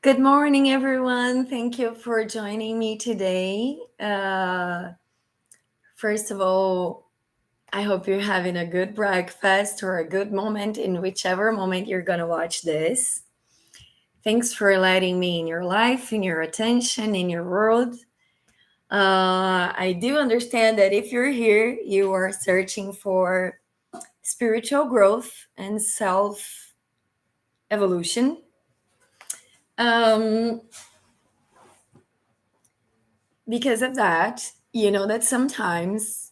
Good morning, everyone. Thank you for joining me today. First of all, I hope you're having a good breakfast or a good moment in whichever moment you're going to watch this. Thanks for letting me in your life, in your attention, in your world. I do understand that if you're here, you are searching for spiritual growth and self evolution. Um, because of that, you know that sometimes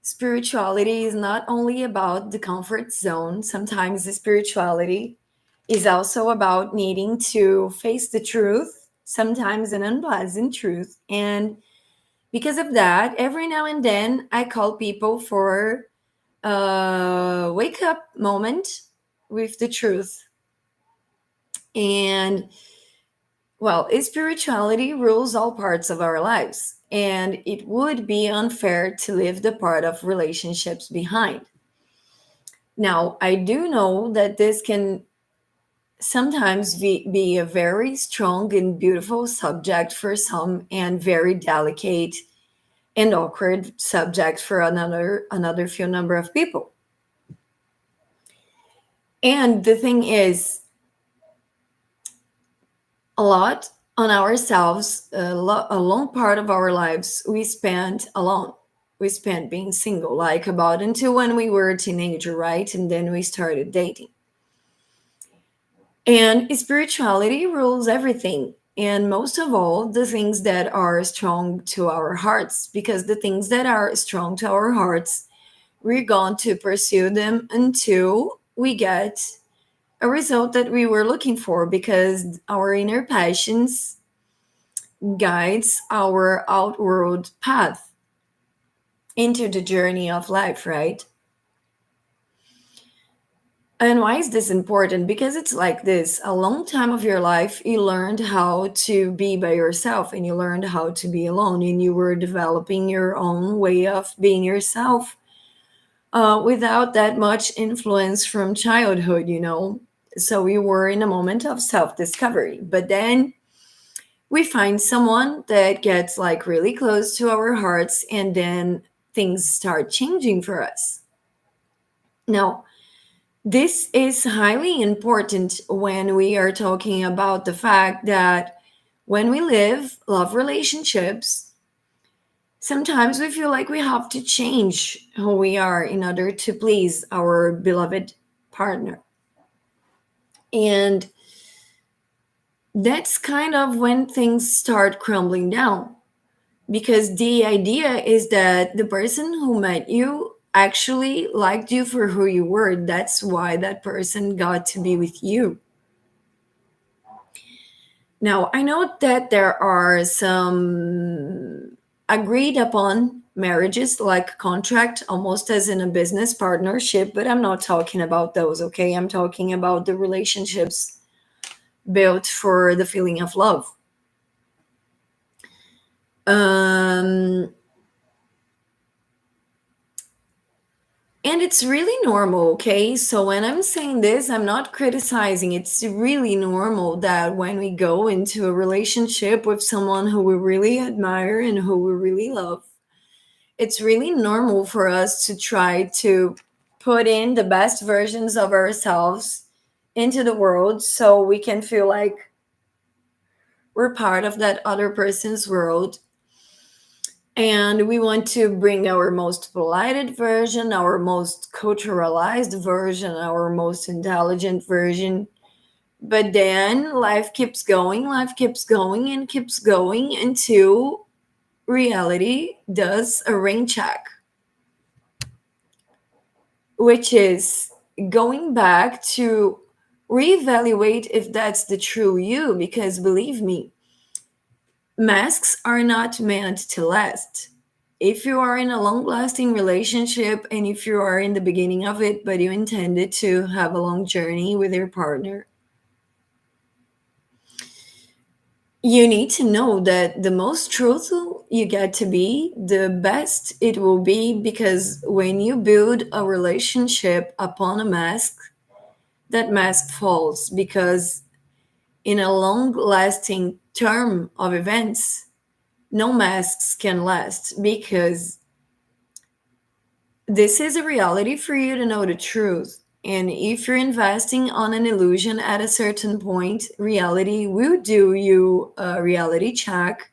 spirituality is not only about the comfort zone, sometimes the spirituality is also about needing to face the truth, sometimes an unpleasant truth. And because of that, every now and then I call people for a wake up moment with the truth. And well, spirituality rules all parts of our lives, and it would be unfair to leave the part of relationships behind. Now, I do know that this can sometimes be a very strong and beautiful subject for some, and very delicate and awkward subject for another few number of people. And the thing is, a lot on ourselves, a long part of our lives we spent alone. We spent being single, like about until when we were a teenager, right? And then we started dating. And spirituality rules everything. And most of all, the things that are strong to our hearts, because the things that are strong to our hearts, we're going to pursue them until we get a result that we were looking for, because our inner passions guides our outward path into the journey of life, right? And why is this important? Because it's like this: a long time of your life, you learned how to be by yourself and you learned how to be alone, and you were developing your own way of being yourself without that much influence from childhood. So we were in a moment of self discovery. But then we find someone that gets like really close to our hearts, and then things start changing for us. Now, this is highly important when we are talking about the fact that when we live love relationships, sometimes we feel like we have to change who we are in order to please our beloved partner. And that's kind of when things start crumbling down, because the idea is that the person who met you actually liked you for who you were. That's why that person got to be with you. Now, I know that there are some agreed upon marriages like contract, almost as in a business partnership, but I'm not talking about those, okay? I'm talking about the relationships built for the feeling of love. Um, And it's really normal, okay? So when I'm saying this, I'm not criticizing. It's really normal that when we go into a relationship with someone who we really admire and who we really love, it's really normal for us to try to put in the best versions of ourselves into the world so we can feel like we're part of that other person's world, and we want to bring our most polite version, our most culturalized version, our most intelligent version. But then life keeps going, and keeps going until reality does a rain check, which is going back to reevaluate if that's the true you. Because believe me, masks are not meant to last. If you are in a long lasting relationship, and if you are in the beginning of it, but you intended to have a long journey with your partner, you need to know that the most truthful you get to be, the best it will be. Because when you build a relationship upon a mask, that mask falls, because in a long lasting term of events, no masks can last, because this is a reality for you to know the truth. And if you're investing on an illusion at a certain point, reality will do you a reality check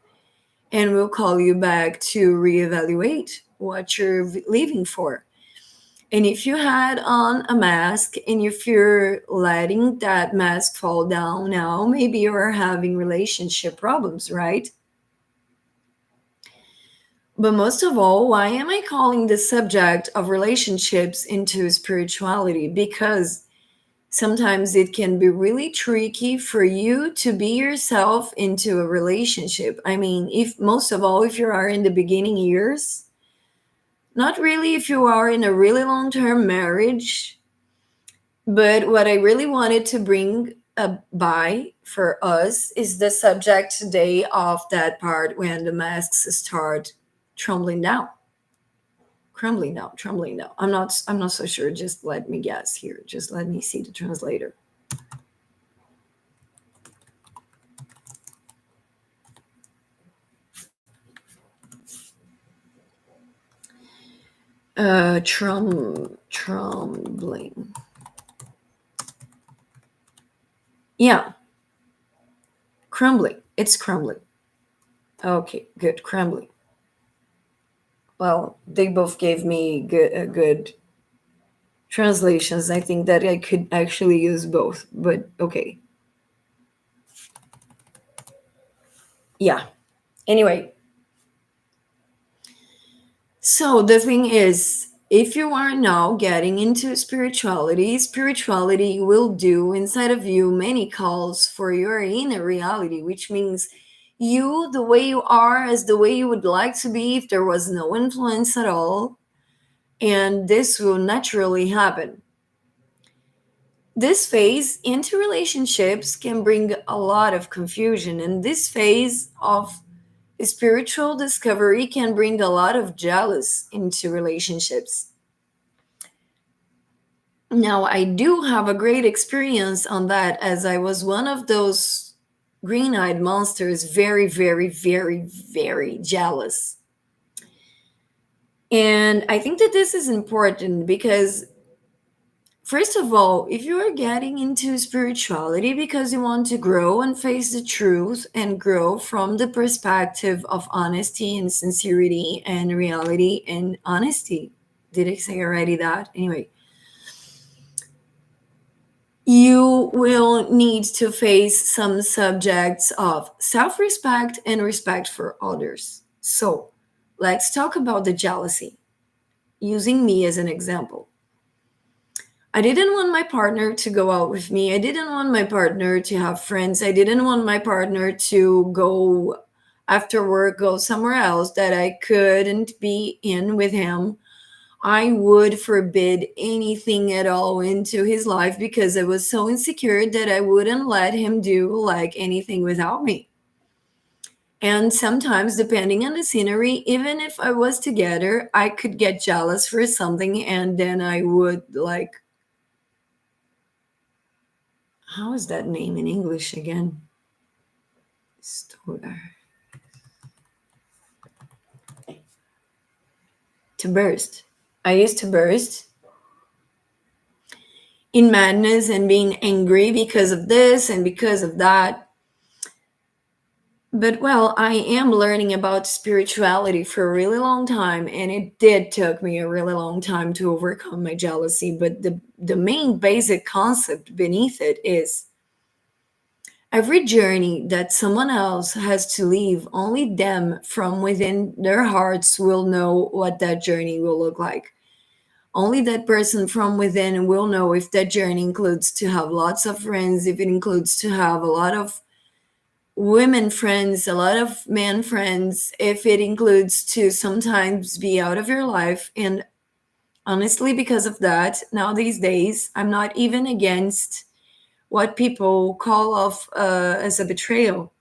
and will call you back to reevaluate what you're living for. And if you had on a mask and if you're letting that mask fall down now, maybe you're having relationship problems, right? But most of all, why am I calling the subject of relationships into spirituality? Because sometimes it can be really tricky for you to be yourself into a relationship. I mean, if most of all, if you are in the beginning years, not really if you are in a really long term marriage. But what I really wanted to bring by for us is the subject today of that part when the masks start trembling down, crumbling down, trembling down. I'm not so sure. Just let me guess here. Just let me see the translator. Trembling. Yeah, crumbling. It's crumbling. Okay, good. Crumbling. Well, they both gave me good translations. I think that I could actually use both, but okay. Yeah. Anyway, so the thing is, if you are now getting into spirituality, spirituality will do inside of you many calls for your inner reality, which means you, the way you are, as the way you would like to be if there was no influence at all. And this will naturally happen. This phase into relationships can bring a lot of confusion, and this phase of spiritual discovery can bring a lot of jealous into relationships. Now, I do have a great experience on that, as I was one of those green eyed monsters, very, very, very, very jealous. And I think that this is important because, first of all, if you are getting into spirituality because you want to grow and face the truth and grow from the perspective of honesty and sincerity and reality and honesty, did I say already that? Anyway, you will need to face some subjects of self respect and respect for others. So, let's talk about the jealousy, using me as an example. I didn't want my partner to go out with me. I didn't want my partner to have friends. I didn't want my partner to go after work, go somewhere else that I couldn't be in with him. I would forbid anything at all into his life because I was so insecure that I wouldn't let him do like anything without me. And sometimes, depending on the scenery, even if I was together, I could get jealous for something and then I would like, how is that name in English again? Stolar. To burst. I used to burst in madness and being angry because of this and because of that. But well, I am learning about spirituality for a really long time, and it did took me a really long time to overcome my jealousy. But the main basic concept beneath it is every journey that someone else has to leave, only them from within their hearts will know what that journey will look like. Only that person from within will know if that journey includes to have lots of friends, if it includes to have a lot of women friends, a lot of men friends, if it includes to sometimes be out of your life. And honestly, because of that, now these days, I'm not even against what people call of as a betrayal,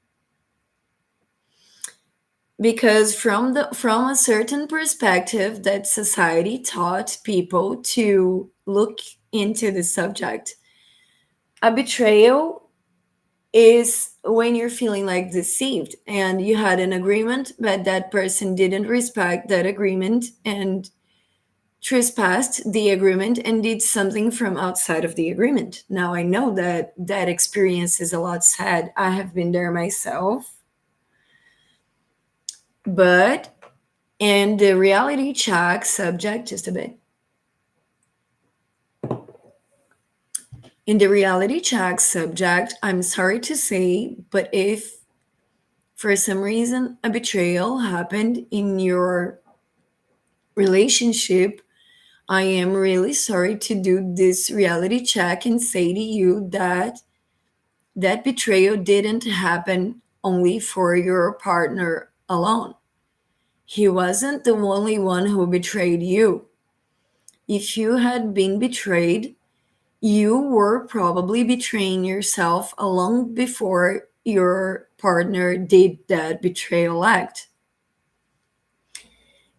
because from a certain perspective that society taught people to look into the subject, a betrayal is when you're feeling like deceived and you had an agreement, but that person didn't respect that agreement and trespassed the agreement and did something from outside of the agreement. Now, I know that that experience is a lot sad. I have been there myself, but in the reality check subject, just a bit. In the reality check subject, I'm sorry to say, but if for some reason a betrayal happened in your relationship, I am really sorry to do this reality check and say to you that that betrayal didn't happen only for your partner alone. He wasn't the only one who betrayed you. If you had been betrayed, you were probably betraying yourself long before your partner did that betrayal act.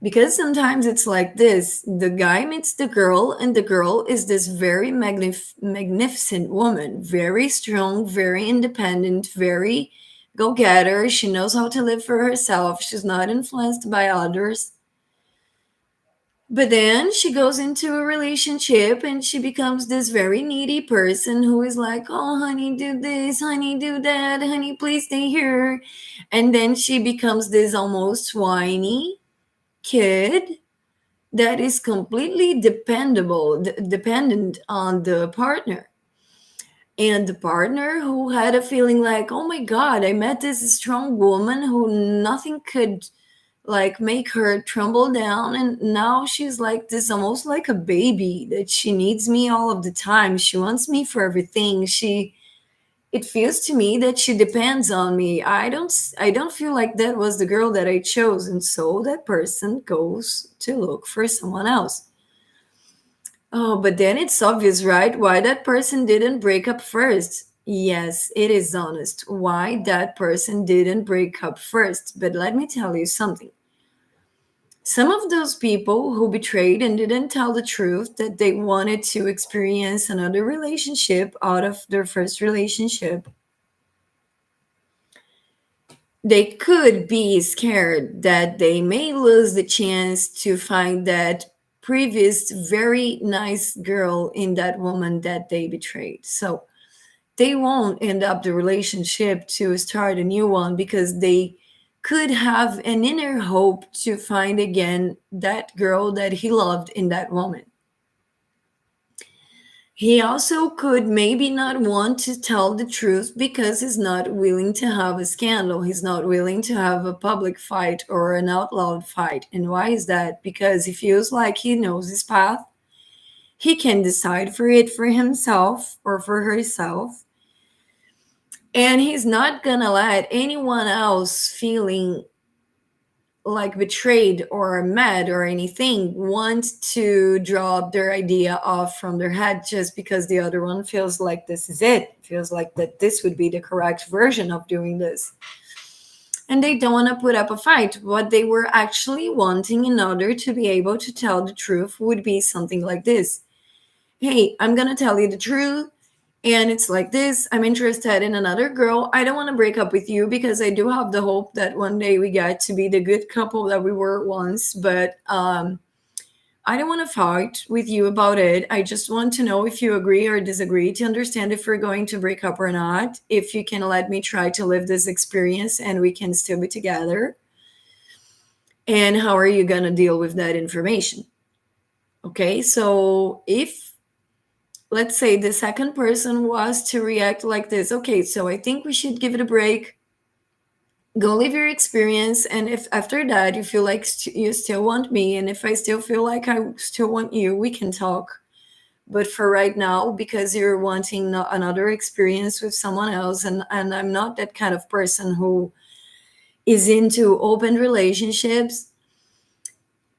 Because sometimes it's like this: the guy meets the girl, and the girl is this very magnificent woman, very strong, very independent, very go getter. She knows how to live for herself, she's not influenced by others. But then she goes into a relationship and she becomes this very needy person who is like, oh, honey, do this, honey, do that, honey, please stay here. And then she becomes this almost whiny kid that is completely dependent on the partner, and the partner who had a feeling like, oh my god, I met this strong woman who nothing could like make her tremble down, and now she's like this, almost like a baby, that she needs me all of the time, she wants me for everything, she it feels to me that she depends on me. I don't feel like that was the girl that I chose, and so that person goes to look for someone else. Oh, but then it's obvious, right? Why that person didn't break up first. Yes, it is honest why that person didn't break up first. But let me tell you something. Some of those people who betrayed and didn't tell the truth that they wanted to experience another relationship out of their first relationship, they could be scared that they may lose the chance to find that previous very nice girl in that woman that they betrayed. So they won't end up the relationship to start a new one because they could have an inner hope to find again that girl that he loved in that moment. He also could maybe not want to tell the truth because he's not willing to have a scandal. He's not willing to have a public fight or an out loud fight. And why is that? Because he feels like he knows his path. He can decide for it for himself or for herself. And he's not gonna let anyone else feeling like betrayed or mad or anything want to drop their idea off from their head just because the other one feels like this is it, feels like that this would be the correct version of doing this, and they don't want to put up a fight. What they were actually wanting in order to be able to tell the truth would be something like this: hey, I'm gonna tell you the truth, and it's like this: I'm interested in another girl. I don't want to break up with you because I do have the hope that one day we get to be the good couple that we were once, but I don't want to fight with you about it. I just want to know if you agree or disagree, to understand if we're going to break up or not, if you can let me try to live this experience and we can still be together, and how are you going to deal with that information. Okay, so if, let's say, the second person was to react like this: okay, so I think we should give it a break, go live your experience, and if after that you feel like you still want me, and if I still feel like I still want you, we can talk. But for right now, because you're wanting another experience with someone else, and I'm not that kind of person who is into open relationships,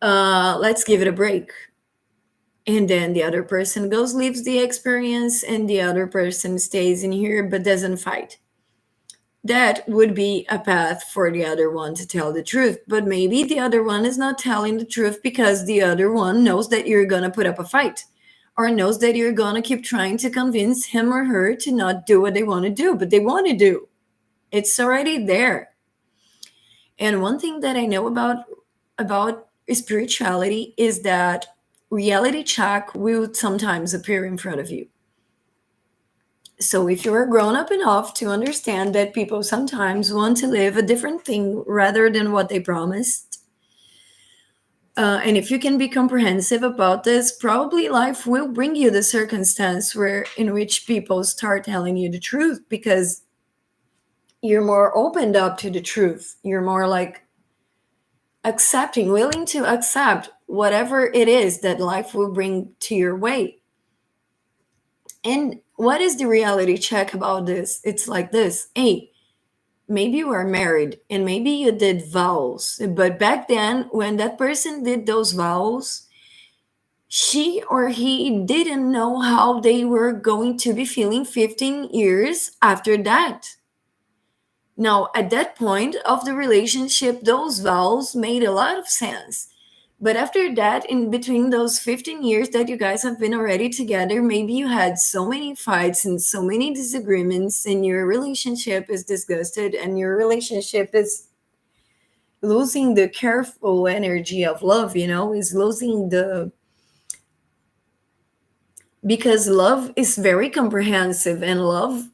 let's give it a break. And then the other person goes, leaves the experience, and the other person stays in here but doesn't fight. That would be a path for the other one to tell the truth. But maybe the other one is not telling the truth because the other one knows that you're going to put up a fight, or knows that you're going to keep trying to convince him or her to not do what they want to do, but they want to do. It's already there. And one thing that I know about spirituality is that reality check will sometimes appear in front of you. So if you're grown up enough to understand that people sometimes want to live a different thing rather than what they promised, and if you can be comprehensive about this, probably life will bring you the circumstance where in which people start telling you the truth because you're more opened up to the truth. You're more like accepting, willing to accept whatever it is that life will bring to your way. And what is the reality check about this? It's like this. Hey, maybe you are married and maybe you did vows, but back then, when that person did those vows, she or he didn't know how they were going to be feeling 15 years after that. Now, at that point of the relationship, those vows made a lot of sense. But after that, in between those 15 years that you guys have been already together, maybe you had so many fights and so many disagreements, and your relationship is disgusted, and your relationship is losing the careful energy of love, is losing the. Because love is very comprehensive, and love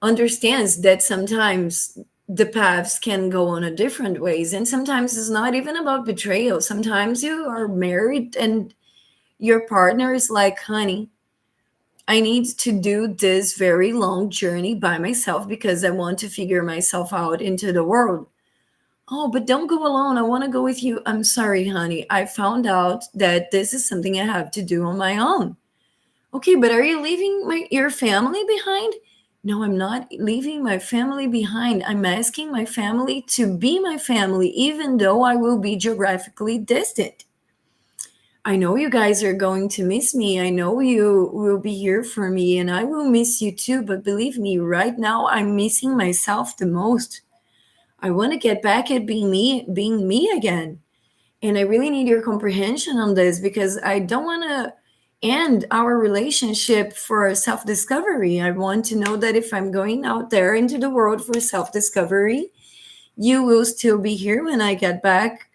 understands that sometimes the paths can go on a different ways, and sometimes it's not even about betrayal. Sometimes you are married and your partner is like, honey, I need to do this very long journey by myself because I want to figure myself out into the world. Oh, but don't go alone, I want to go with you. I'm sorry, honey, I found out that this is something I have to do on my own. Okay, but are you leaving your family behind? No, I'm not leaving my family behind. I'm asking my family to be my family, even though I will be geographically distant. I know you guys are going to miss me. I know you will be here for me, and I will miss you too. But believe me, right now, I'm missing myself the most. I want to get back at being me again. And I really need your comprehension on this because I don't want to end our relationship for self discovery. I want to know that if I'm going out there into the world for self discovery, you will still be here when I get back.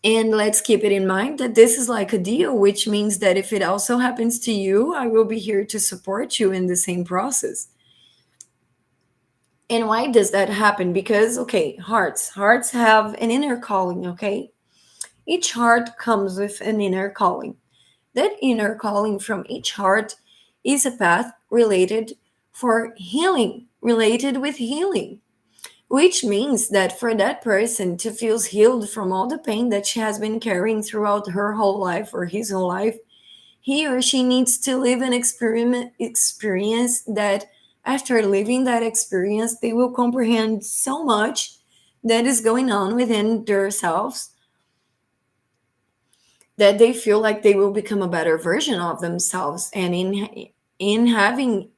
And let's keep it in mind that this is like a deal, which means that if it also happens to you, I will be here to support you in the same process. And why does that happen? Because, okay, hearts have an inner calling, okay? Each heart comes with an inner calling. That inner calling from each heart is a path related for healing, related with healing, which means that for that person to feel healed from all the pain that she has been carrying throughout her whole life or his whole life, he or she needs to live an experience that after living that experience, they will comprehend so much that is going on within themselves that they feel like they will become a better version of themselves, and in having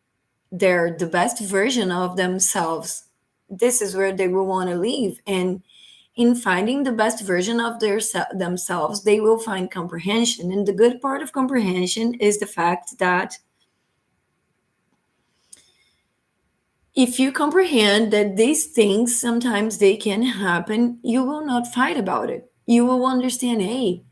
the best version of themselves, this is where they will want to live. And in finding the best version of themselves, they will find comprehension. And the good part of comprehension is the fact that if you comprehend that these things sometimes they can happen, you will not fight about it. You will understand, hey,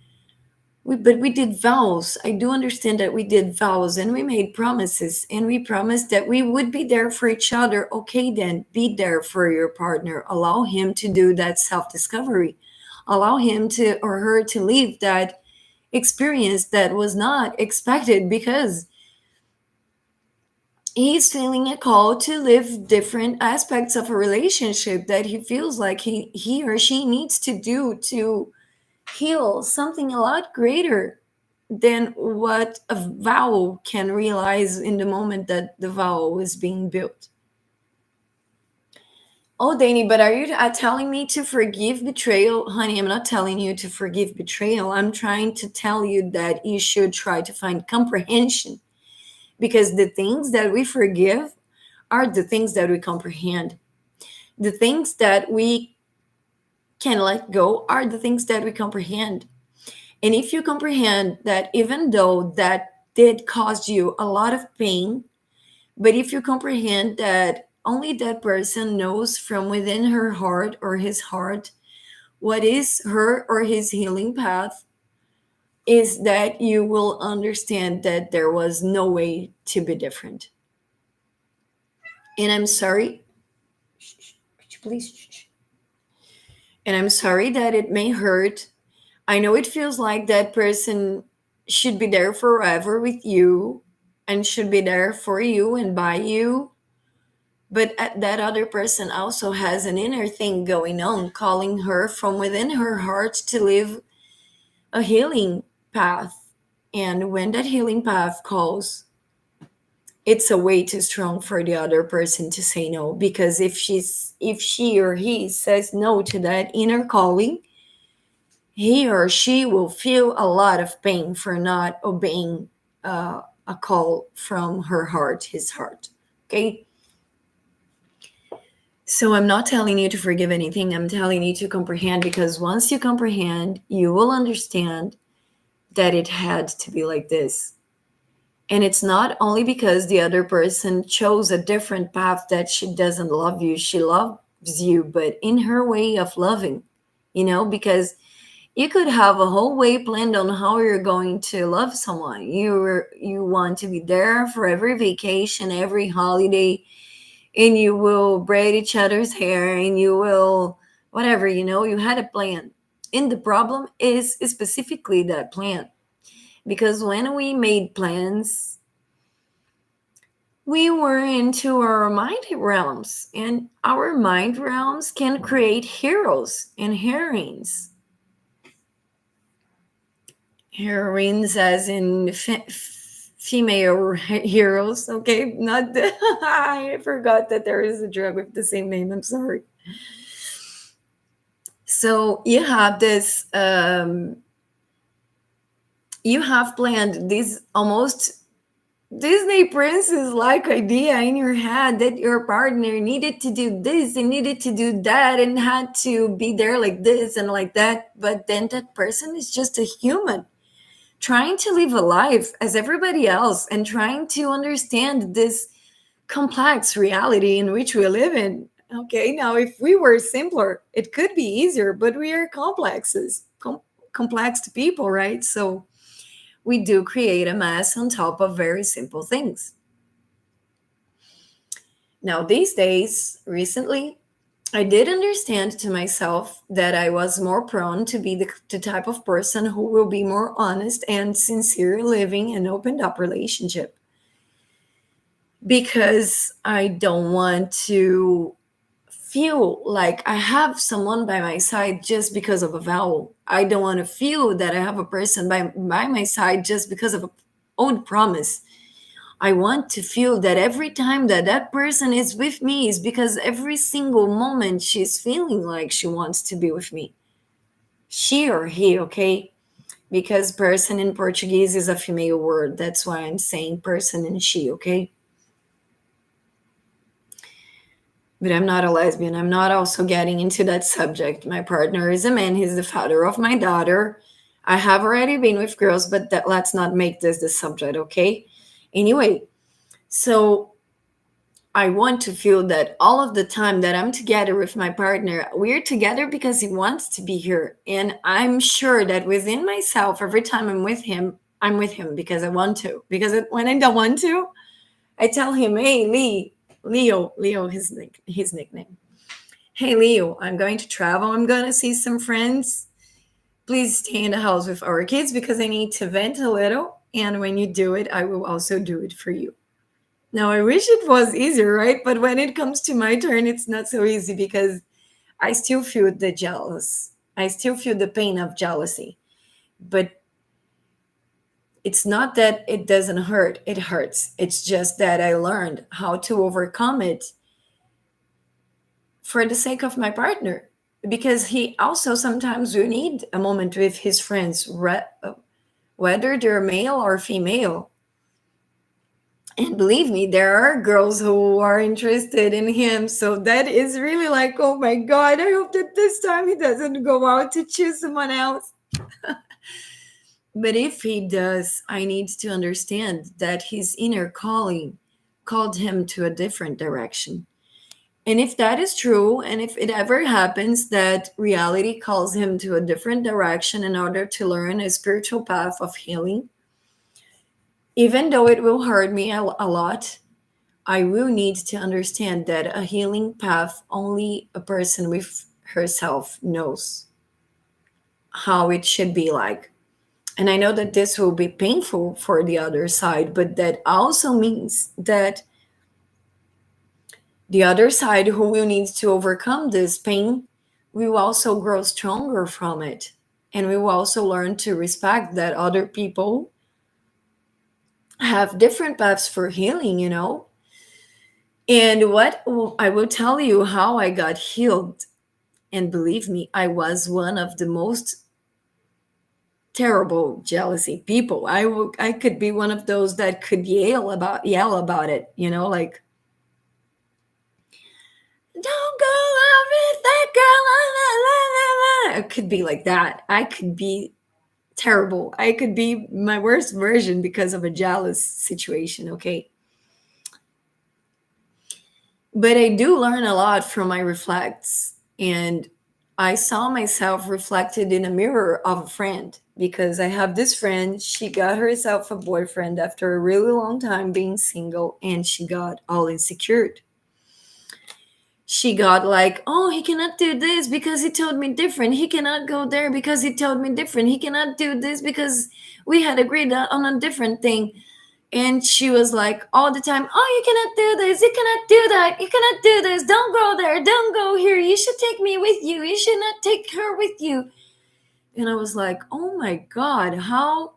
but we did vows. I do understand that we did vows and we made promises and we promised that we would be there for each other. Okay, then be there for your partner. Allow him to do that self discovery. Allow him to or her to live that experience that was not expected because he's feeling a call to live different aspects of a relationship that he feels like he or she needs to do to heal something a lot greater than what a vowel can realize in the moment that the vowel is being built. Oh, Danny, but are you telling me to forgive betrayal? Honey, I'm not telling you to forgive betrayal. I'm trying to tell you that you should try to find comprehension because the things that we forgive are the things that we comprehend. The things that we can let go are the things that we comprehend. And if you comprehend that even though that did cause you a lot of pain, but if you comprehend that only that person knows from within her heart or his heart what is her or his healing path, is that you will understand that there was no way to be different. And I'm sorry, could you please? And I'm sorry that it may hurt. I know it feels like that person should be there forever with you and should be there for you and by you. But that other person also has an inner thing going on, calling her from within her heart to live a healing path. And when that healing path calls, it's a way too strong for the other person to say no. Because if she or he says no to that inner calling, he or she will feel a lot of pain for not obeying a call from her heart, his heart. Okay. So I'm not telling you to forgive anything. I'm telling you to comprehend, because once you comprehend, you will understand that it had to be like this. And it's not only because the other person chose a different path that she doesn't love you. She loves you, but in her way of loving, because you could have a whole way planned on how you're going to love someone. You want to be there for every vacation, every holiday, and you will braid each other's hair, and you will whatever, you had a plan. And the problem is specifically that plan, because when we made plans, we were into our mind realms, and our mind realms can create heroes and heroines. Heroines as in female heroes, okay? Not the I forgot that there is a drug with the same name. I'm sorry. So you have planned this almost Disney princess like idea in your head that your partner needed to do this and needed to do that and had to be there like this and like that. But then that person is just a human trying to live a life as everybody else and trying to understand this complex reality in which we live in. Okay, now if we were simpler, it could be easier, but we are complex people, right? So we do create a mess on top of very simple things. Now, these days, recently, I did understand to myself that I was more prone to be the type of person who will be more honest and sincere living an opened up relationship, because I don't want to feel like I have someone by my side just because of a vowel. I don't want to feel that I have a person by my side just because of an old promise. I want to feel that every time that that person is with me is because every single moment she's feeling like she wants to be with me. She or he, okay? Because person in Portuguese is a female word. That's why I'm saying person and she, okay? But I'm not a lesbian. I'm not also getting into that subject. My partner is a man. He's the father of my daughter. I have already been with girls, but let's not make this the subject, okay? Anyway, so I want to feel that all of the time that I'm together with my partner, we're together because he wants to be here. And I'm sure that within myself, every time I'm with him because I want to. Because when I don't want to, I tell him, hey, Leo, his nickname. Hey, Leo, I'm going to travel. I'm going to see some friends. Please stay in the house with our kids because I need to vent a little. And when you do it, I will also do it for you. Now, I wish it was easier, right? But when it comes to my turn, it's not so easy because I still feel the jealous. I still feel the pain of jealousy. But it's not that it doesn't hurt, it hurts. It's just that I learned how to overcome it for the sake of my partner. Because he also sometimes will need a moment with his friends, whether they're male or female. And believe me, there are girls who are interested in him. So that is really like, oh my God, I hope that this time he doesn't go out to choose someone else. But if he does, I need to understand that his inner calling called him to a different direction. And if that is true, and if it ever happens that reality calls him to a different direction in order to learn a spiritual path of healing, even though it will hurt me a lot, I will need to understand that a healing path only a person with herself knows how it should be like. And I know that this will be painful for the other side, but that also means that the other side who will need to overcome this pain will also grow stronger from it. And we will also learn to respect that other people have different paths for healing, you know? And what I will tell you how I got healed. And believe me, I was one of the most terrible jealousy people. I could be one of those that could yell about it, you know, like don't go out with that girl. La, la, la, la. It could be like that. I could be terrible. I could be my worst version because of a jealous situation, okay? But I do learn a lot from my reflects. And I saw myself reflected in a mirror of a friend because I have this friend. She got herself a boyfriend after a really long time being single and she got all insecure. She got like, oh, he cannot do this because he told me different. He cannot go there because he told me different. He cannot do this because we had agreed on a different thing. And she was like all the time, oh, you cannot do this. You cannot do that. You cannot do this. Don't go there. Don't go here. You should take me with you. You should not take her with you. And I was like, oh my God, how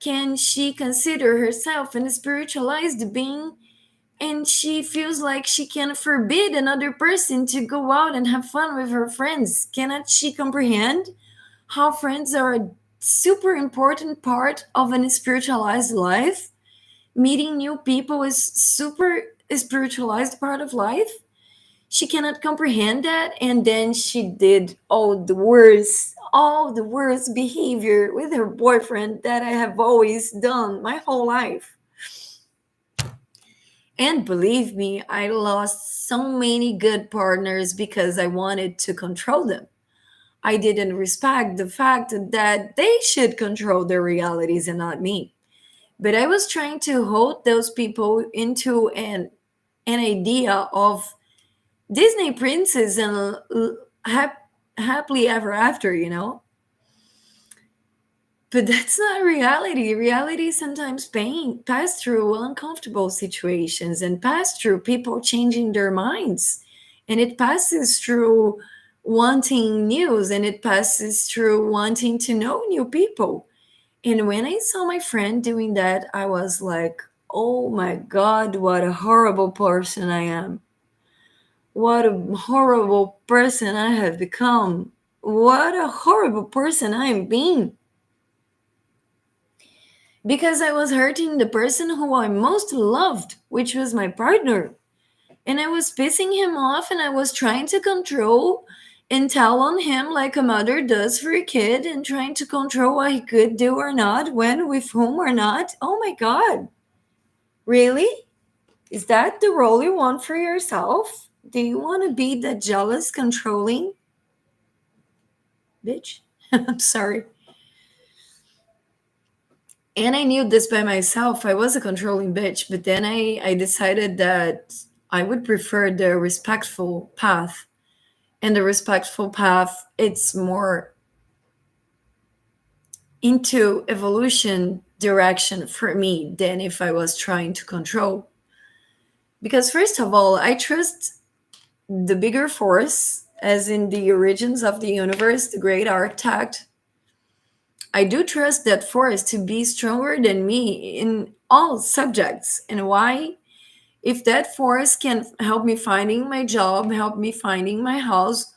can she consider herself a spiritualized being and she feels like she can forbid another person to go out and have fun with her friends? Cannot she comprehend how friends are a super important part of an spiritualized life? Meeting new people is super spiritualized part of life. She cannot comprehend that, and then she did all the worst behavior with her boyfriend that I have always done my whole life. And believe me, I lost so many good partners because I wanted to control them. I didn't respect the fact that they should control their realities and not me. But I was trying to hold those people into an idea of Disney princess and happily ever after, you know? But that's not reality. Reality sometimes pass through uncomfortable situations and pass through people changing their minds. And it passes through wanting news and it passes through wanting to know new people. And when I saw my friend doing that, I was like, oh my God, what a horrible person I am. What a horrible person I have become. What a horrible person I am being. Because I was hurting the person who I most loved, which was my partner. And I was pissing him off and I was trying to control and tell on him like a mother does for a kid and trying to control what he could do or not, when, with whom or not. Oh my God. Really? Is that the role you want for yourself? Do you want to be the jealous, controlling bitch? I'm sorry. And I knew this by myself. I was a controlling bitch, but then I decided that I would prefer the respectful path. And the respectful path, it's more into evolution direction for me than if I was trying to control. Because first of all, I trust the bigger force, as in the origins of the universe, the great architect. I do trust that force to be stronger than me in all subjects. And why? If that force can help me finding my job, help me finding my house,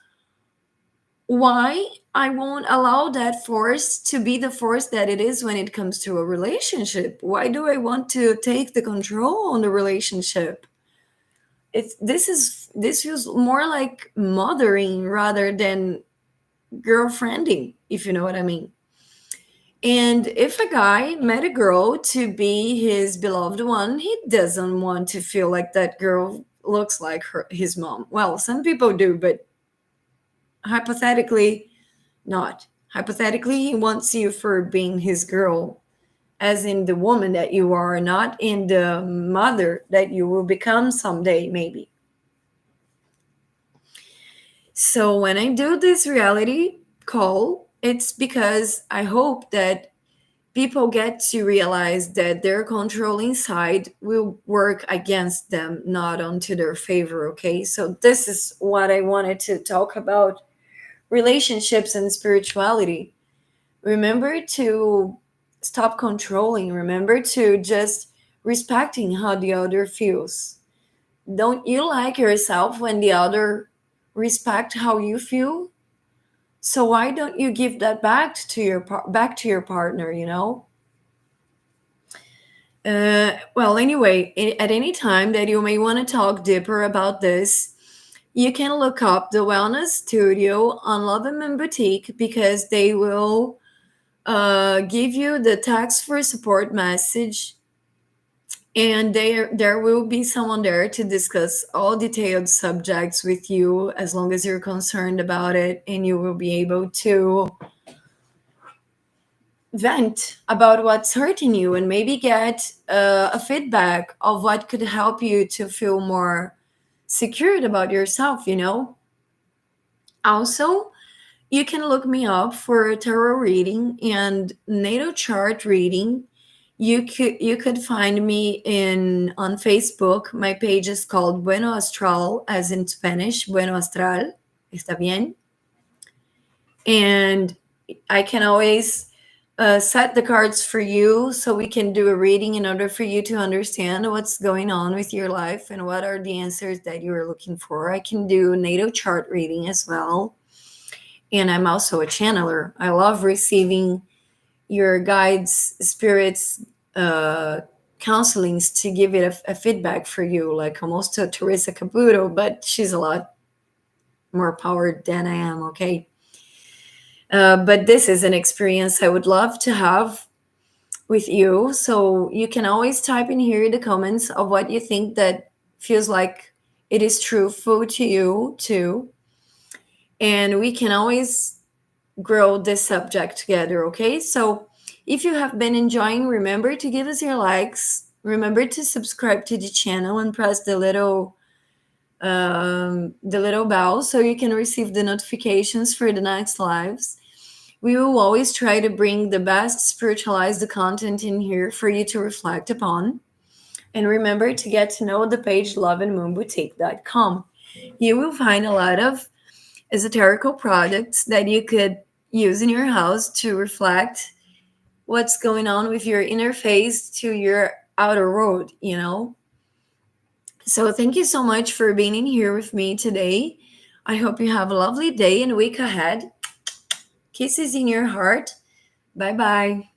why I won't allow that force to be the force that it is when it comes to a relationship? Why do I want to take the control on the relationship? This feels more like mothering rather than girlfriending, if you know what I mean. And if a guy met a girl to be his beloved one, he doesn't want to feel like that girl looks like his mom. Well, some people do, but hypothetically, not. Hypothetically, he wants you for being his girl, as in the woman that you are, not in the mother that you will become someday, maybe. So when I do this reality call, it's because I hope that people get to realize that their controlling side will work against them, not onto their favor. Okay, so this is what I wanted to talk about: relationships and spirituality. Remember to stop controlling, remember to just respecting how the other feels. Don't you like yourself when the other respect how you feel? So why don't you give that back to back to your partner, you know? Well, anyway, at any time that you may want to talk deeper about this, you can look up the Wellness Studio on Love and Men Boutique, because they will give you the text for support message, and there will be someone there to discuss all detailed subjects with you, as long as you're concerned about it, and you will be able to vent about what's hurting you, and maybe get a feedback of what could help you to feel more secured about yourself, you know. Also, you can look me up for a tarot reading and natal chart reading. You could find me in on Facebook. My page is called Bueno Astral, as in Spanish, Bueno Astral. Está bien? And I can always set the cards for you, so we can do a reading in order for you to understand what's going on with your life and what are the answers that you are looking for. I can do natal chart reading as well. And I'm also a channeler. I love receiving your guides, spirits, uh, counselings to give it a feedback for you, like almost a Teresa Caputo, but she's a lot more powered than I am, okay? But this is an experience I would love to have with you. So you can always type in here the comments of what you think that feels like it is truthful to you too. And we can always grow this subject together, okay? So if you have been enjoying, remember to give us your likes. Remember to subscribe to the channel and press the little bell so you can receive the notifications for the next lives. We will always try to bring the best spiritualized content in here for you to reflect upon. And remember to get to know the page loveandmoonboutique.com. You will find a lot of esoterical products that you could use in your house to reflect what's going on with your interface to your outer world, you know? So thank you so much for being in here with me today. I hope you have a lovely day and week ahead. Kisses in your heart. Bye bye.